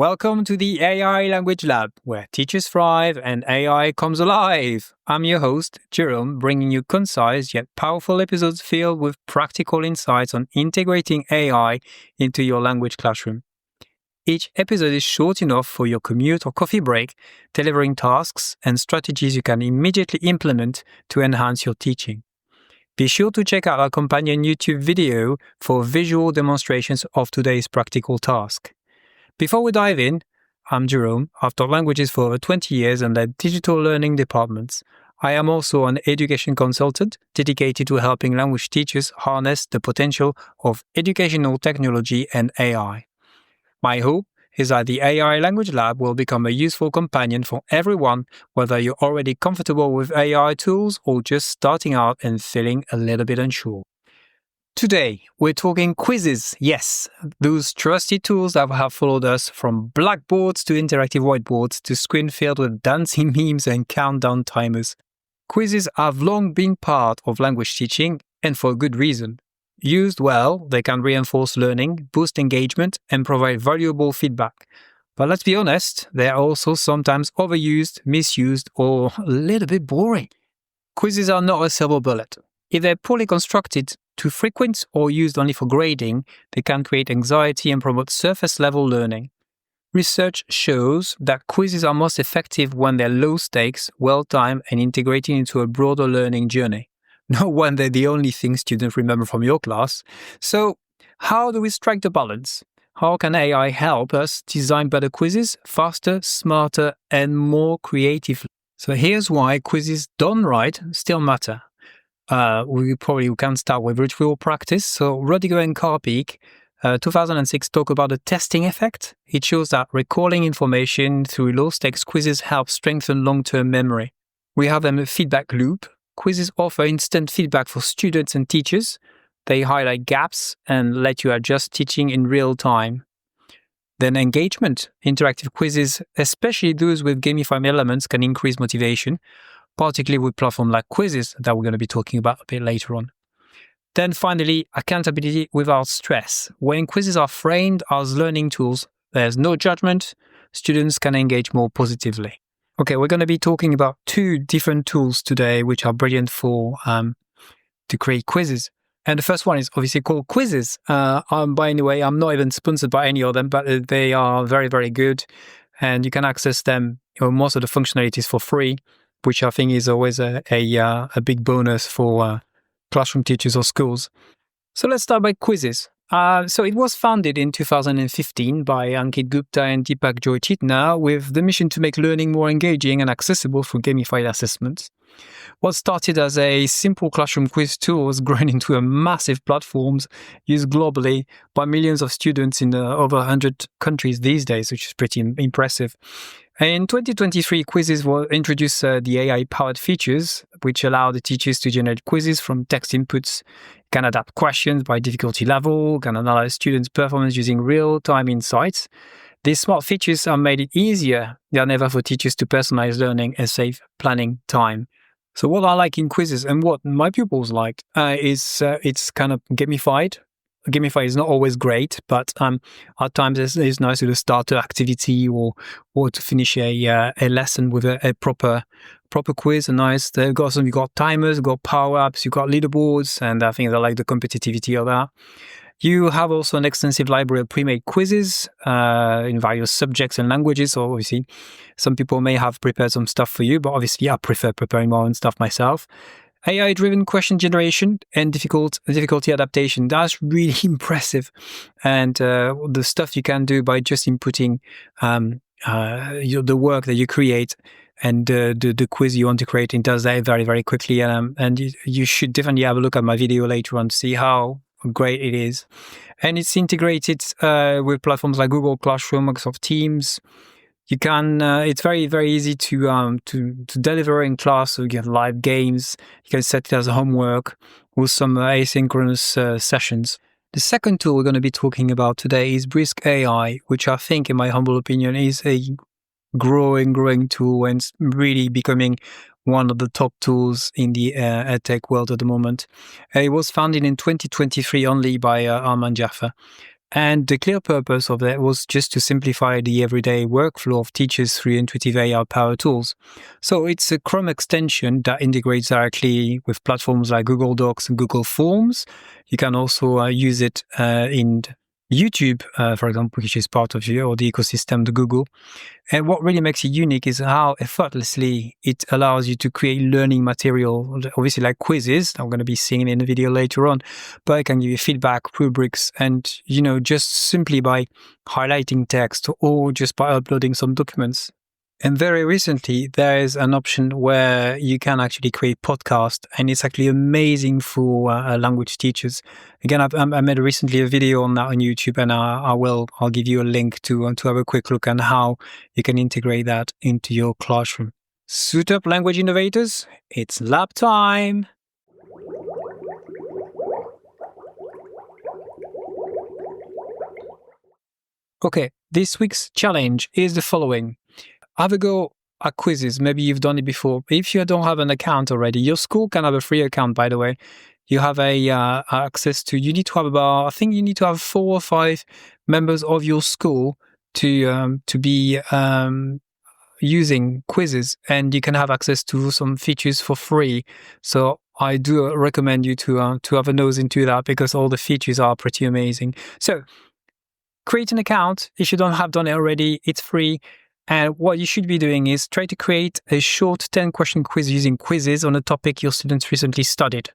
Welcome to the AI Language Lab, where teachers thrive and AI comes alive. I'm your host, Jerome, bringing you concise yet powerful episodes filled with practical insights on integrating AI into your language classroom. Each episode is short enough for your commute or coffee break, delivering tasks and strategies you can immediately implement to enhance your teaching. Be sure to check out our companion YouTube video for visual demonstrations of today's practical task. Before we dive in, I'm Jerome. I've taught languages for over 20 years and led digital learning departments. I am also an education consultant dedicated to helping language teachers harness the potential of educational technology and AI. My hope is that the AI Language Lab will become a useful companion for everyone, whether you're already comfortable with AI tools or just starting out and feeling a little bit unsure. Today, we're talking Quizizz. Yes, those trusty tools that have followed us from blackboards to interactive whiteboards to screen filled with dancing memes and countdown timers. Quizzes have long been part of language teaching, and for a good reason. Used well, they can reinforce learning, boost engagement, and provide valuable feedback. But let's be honest, they're also sometimes overused, misused, or a little bit boring. Quizzes are not a silver bullet. If they're poorly constructed, too frequent, or used only for grading, they can create anxiety and promote surface-level learning. Research shows that quizzes are most effective when they're low-stakes, well-timed, and integrated into a broader learning journey. Not when they're the only thing students remember from your class. So, how do we strike the balance? How can AI help us design better quizzes, faster, smarter, and more creatively? So here's why quizzes done right still matter. We can start with ritual practice. So Rudiger and Karpik, 2006, talk about the testing effect. It shows that recalling information through low-stakes quizzes helps strengthen long-term memory. We have a feedback loop. Quizzes offer instant feedback for students and teachers. They highlight gaps and let you adjust teaching in real time. Then engagement. Interactive quizzes, especially those with gamified elements, can increase motivation, particularly with platforms like Quizizz that we're going to be talking about a bit later on. Then finally, accountability without stress. When quizzes are framed as learning tools, there's no judgment. Students can engage more positively. Okay, we're going to be talking about two different tools today, which are brilliant for to create quizzes. And the first one is obviously called Quizizz. By the way, I'm not even sponsored by any of them, but they are very, very good. And you can access them, most of the functionalities for free, which I think is always a big bonus for classroom teachers or schools. So let's start by Quizizz. So it was founded in 2015 by Ankit Gupta and Deepak Joychitna with the mission to make learning more engaging and accessible through gamified assessments. What started as a simple classroom quiz tool has grown into a massive platform used globally by millions of students in over 100 countries these days, which is pretty impressive. In 2023, Quizizz introduced the AI-powered features, which allow the teachers to generate quizzes from text inputs, can adapt questions by difficulty level, can analyze students' performance using real-time insights. These smart features have made it easier than ever for teachers to personalize learning and save planning time. So what I like in Quizizz and what my pupils like is it's kind of gamified. Gamify is not always great, but at times it's nice to do a starter activity or to finish a lesson with a proper quiz. And nice, you've got timers, you've got power ups, you've got leaderboards, and I think I like the competitivity of that. You have also an extensive library of pre-made quizzes in various subjects and languages. So obviously, some people may have prepared some stuff for you, but obviously I prefer preparing my own stuff myself. AI-driven question generation and difficulty adaptation. That's really impressive. And the stuff you can do by just inputting the work that you create and the quiz you want to create, it does that very, very quickly. And you should definitely have a look at my video later on to see how great it is. And it's integrated with platforms like Google Classroom, Microsoft Teams. You can. It's very, very easy to deliver in class. So you get live games. You can set it as a homework with some asynchronous sessions. The second tool we're going to be talking about today is Brisk AI, which I think, in my humble opinion, is a growing tool and really becoming one of the top tools in the edtech world at the moment. It was founded in 2023 only by Arman Jaffer. And the clear purpose of that was just to simplify the everyday workflow of teachers through intuitive AI-powered tools. So it's a Chrome extension that integrates directly with platforms like Google Docs and Google Forms. You can also use it in YouTube, for example, which is part of the ecosystem, the Google. And what really makes it unique is how effortlessly it allows you to create learning material, obviously like quizzes. I'm going to be seeing in the video later on, but it can give you feedback, rubrics, and, just simply by highlighting text or just by uploading some documents. And very recently, there is an option where you can actually create podcasts, and it's actually amazing for language teachers. Again, I made recently a video on that on YouTube, and I'll give you a link to have a quick look at how you can integrate that into your classroom. Suit up, language innovators! It's lab time! Okay, this week's challenge is the following. Have a go at Quizizz. Maybe you've done it before. If you don't have an account already, your school can have a free account, by the way. You have access to, you need to have 4 or 5 members of your school to be using Quizizz, and you can have access to some features for free. So I do recommend you to have a nose into that, because all the features are pretty amazing. So create an account. If you don't have done it already, it's free. And what you should be doing is try to create a short 10-question quiz using Quizizz on a topic your students recently studied.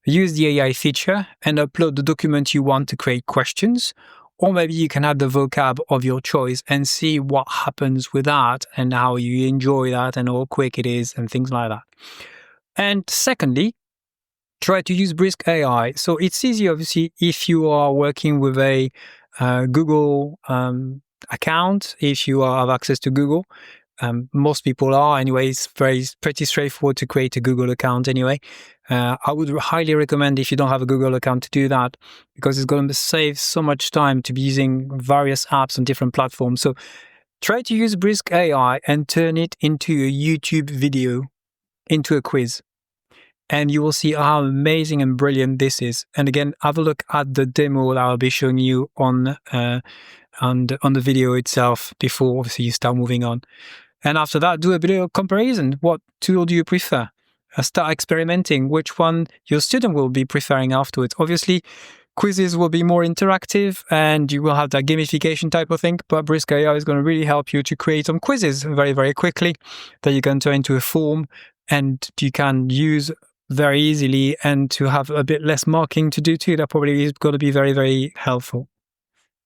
Use the AI feature and upload the document you want to create questions, or maybe you can add the vocab of your choice and see what happens with that and how you enjoy that and how quick it is and things like that. And secondly, try to use Brisk AI. So it's easy, obviously, if you are working with a Google account, if you have access to Google. Most people are anyway. It's pretty straightforward to create a Google account anyway. I would highly recommend, if you don't have a Google account, to do that, because it's going to save so much time to be using various apps on different platforms. So try to use Brisk AI and turn it into a YouTube video, into a quiz. And you will see how amazing and brilliant this is. And again, have a look at the demo that I'll be showing you on the video itself before obviously you start moving on. And after that, do a bit of comparison. What tool do you prefer? Start experimenting which one your student will be preferring afterwards. Obviously, Quizizz will be more interactive and you will have that gamification type of thing, but Brisk AI is going to really help you to create some quizzes very, very quickly that you can turn into a form and you can use very easily, and to have a bit less marking to do too. That probably is going to be very, very helpful.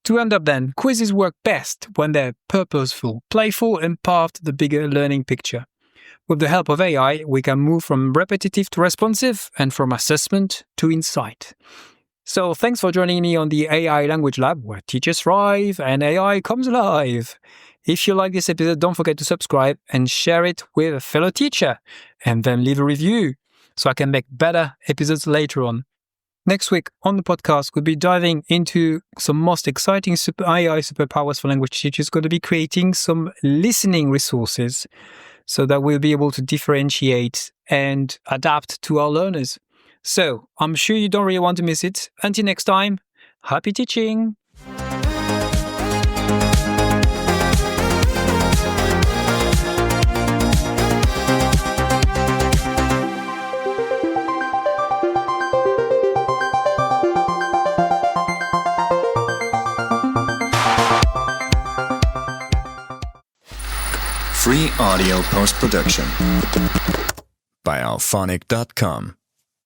To end up then, quizzes work best when they're purposeful, playful, and part of the bigger learning picture. With the help of AI, we can move from repetitive to responsive and from assessment to insight. So thanks for joining me on the AI Language Lab, where teachers thrive and AI comes alive. If you like this episode, don't forget to subscribe and share it with a fellow teacher, and then leave a review so I can make better episodes later on. Next week on the podcast, we'll be diving into some most exciting AI superpowers for language teachers. Going to be creating some listening resources so that we'll be able to differentiate and adapt to our learners. So I'm sure you don't really want to miss it. Until next time, happy teaching! Free audio post-production by alphonic.com.